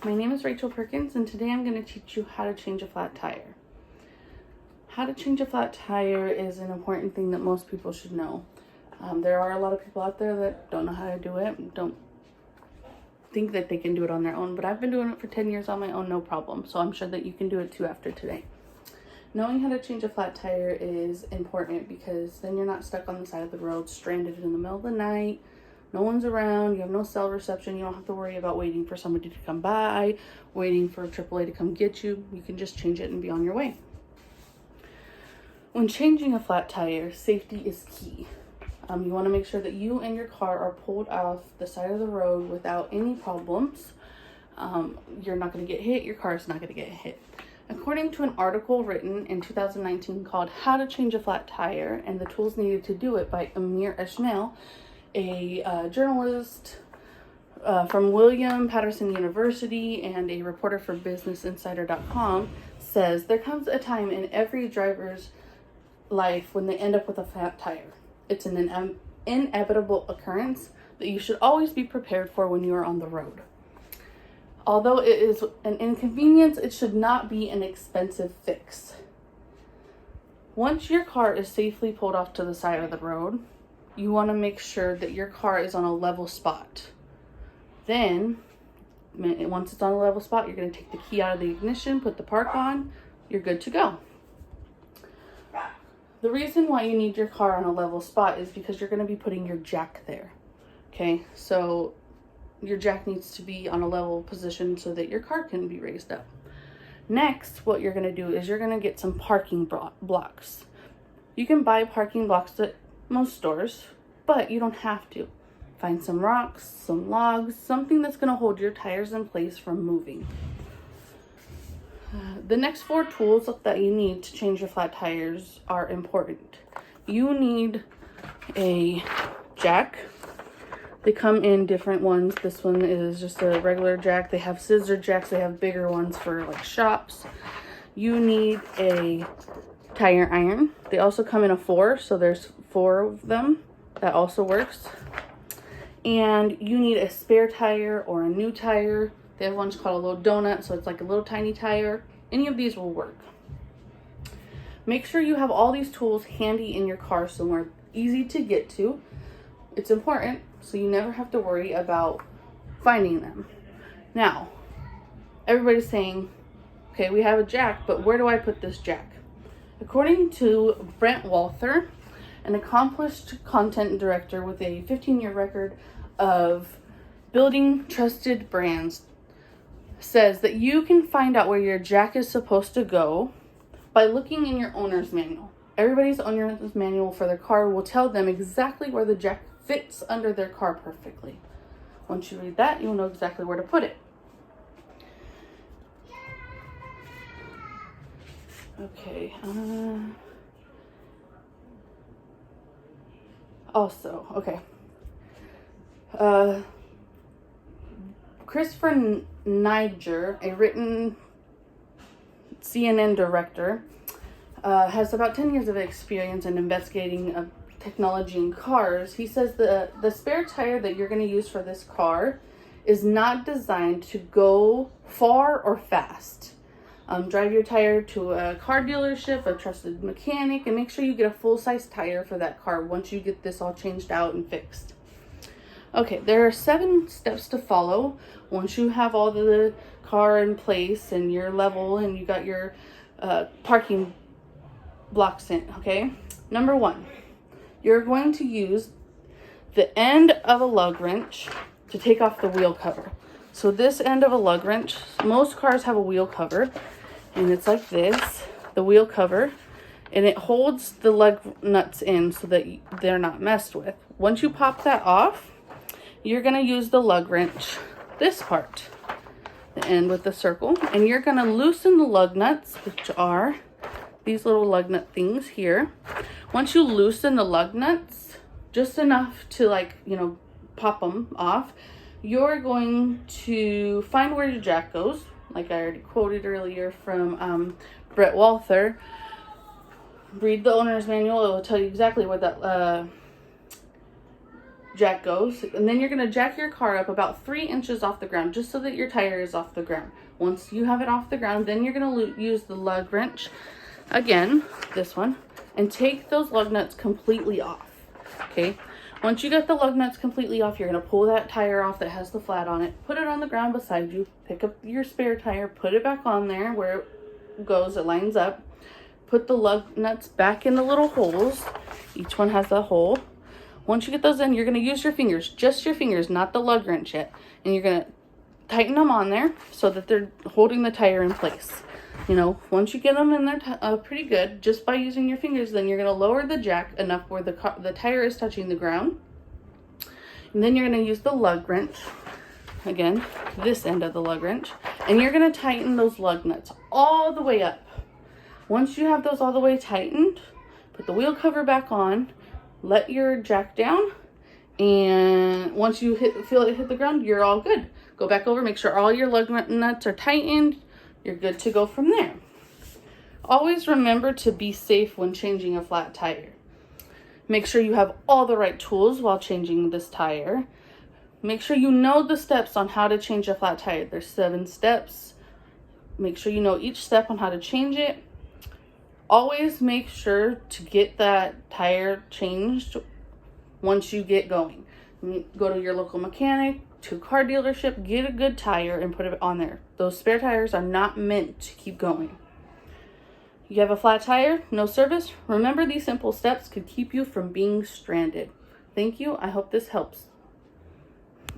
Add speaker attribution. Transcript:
Speaker 1: My name is Rachel Perkins, and today I'm going to teach you how to change a flat tire. How to change a flat tire is an important thing that most people should know. There are a lot of people out there that don't know how to do it, don't think that they can do it on their own, but I've been doing it for 10 years on my own, no problem. So I'm sure that you can do it too after today. Knowing how to change a flat tire is important because then you're not stuck on the side of the road, stranded in the middle of the night. No one's around, you have no cell reception, you don't have to worry about waiting for somebody to come by, waiting for AAA to come get you. You can just change it and be on your way. When changing a flat tire, safety is key. You want to make sure that you and your car are pulled off the side of the road without any problems. You're not going to get hit, your car is not going to get hit. According to an article written in 2019 called How to Change a Flat Tire and the Tools Needed to Do It by Amir Esmail, a journalist from William Patterson University and a reporter for BusinessInsider.com, says there comes a time in every driver's life when they end up with a flat tire. It's an inevitable occurrence that you should always be prepared for when you are on the road. Although it is an inconvenience, it should not be an expensive fix. Once your car is safely pulled off to the side of the road, you want to make sure that your car is on a level spot. Then, once it's on a level spot, you're going to take the key out of the ignition, put the park on, you're good to go. The reason why you need your car on a level spot is because you're going to be putting your jack there. Okay, so your jack needs to be on a level position so that your car can be raised up. Next, what you're going to do is you're going to get some parking blocks. You can buy parking blocks at most stores, but you don't have to. Find some rocks, some logs, something that's going to hold your tires in place from moving. The next 4 tools that you need to change your flat tires are important. You need a jack. They come in different ones. This one is just a regular jack. They have scissor jacks. They have bigger ones for like shops. You need a tire iron. They also come in a 4, so there's 4 of them. That also works. And you need a spare tire or a new tire. They have ones called a little donut, so it's like a little tiny tire. Any of these will work. Make sure you have all these tools handy in your car somewhere easy to get to. It's important, so you never have to worry about finding them. Now, everybody's saying, okay, we have a jack, but where do I put this jack? According to Brent Walther, an accomplished content director with a 15-year record of building trusted brands, says that you can find out where your jack is supposed to go by looking in your owner's manual. Everybody's owner's manual for their car will tell them exactly where the jack fits under their car perfectly. Once you read that, you'll know exactly where to put it. Okay. Christopher Niger, a written CNN director, has about 10 years of experience in investigating technology in cars. He says the spare tire that you're going to use for this car is not designed to go far or fast. Drive your tire to a car dealership, a trusted mechanic, and make sure you get a full-size tire for that car once you get this all changed out and fixed. Okay, there are 7 steps to follow once you have all the car in place and your level and you got your parking blocks in, okay? Number 1, you're going to use the end of a lug wrench to take off the wheel cover. So this end of a lug wrench, most cars have a wheel cover, and it's like this, the wheel cover, and it holds the lug nuts in so that they're not messed with. Once you pop that off, you're going to use the lug wrench, this part, the end with the circle, and you're going to loosen the lug nuts, which are these little lug nut things here. Once you loosen the lug nuts, just enough to pop them off, you're going to find where your jack goes, like I already quoted earlier from Brent Walther. Read the owner's manual. It will tell you exactly where that jack goes, and then you're going to jack your car up about 3 inches off the ground, just so that your tire is off the ground. Once you have it off the ground, then you're going to use the lug wrench, again, this one, and take those lug nuts completely off, okay? Once you get the lug nuts completely off, you're going to pull that tire off that has the flat on it, put it on the ground beside you, pick up your spare tire, put it back on there where it goes, it lines up, put the lug nuts back in the little holes. Each one has a hole. Once you get those in, you're going to use your fingers, just your fingers, not the lug wrench yet. And you're going to tighten them on there so that they're holding the tire in place. You know, once you get them in there pretty good, just by using your fingers, then you're going to lower the jack enough where the tire is touching the ground. And then you're going to use the lug wrench, again, this end of the lug wrench, and you're going to tighten those lug nuts all the way up. Once you have those all the way tightened, put the wheel cover back on, let your jack down, and once you feel it hit the ground, you're all good. Go back over, make sure all your lug nuts are tightened. You're good to go from there. Always remember to be safe when changing a flat tire. Make sure you have all the right tools while changing this tire. Make sure you know the steps on how to change a flat tire. There's 7 steps. Make sure you know each step on how to change it. Always make sure to get that tire changed once you get going. Go to your local mechanic, to a car dealership, get a good tire and put it on there. Those spare tires are not meant to keep going. You have a flat tire, no service? Remember, these simple steps could keep you from being stranded. Thank you. I hope this helps.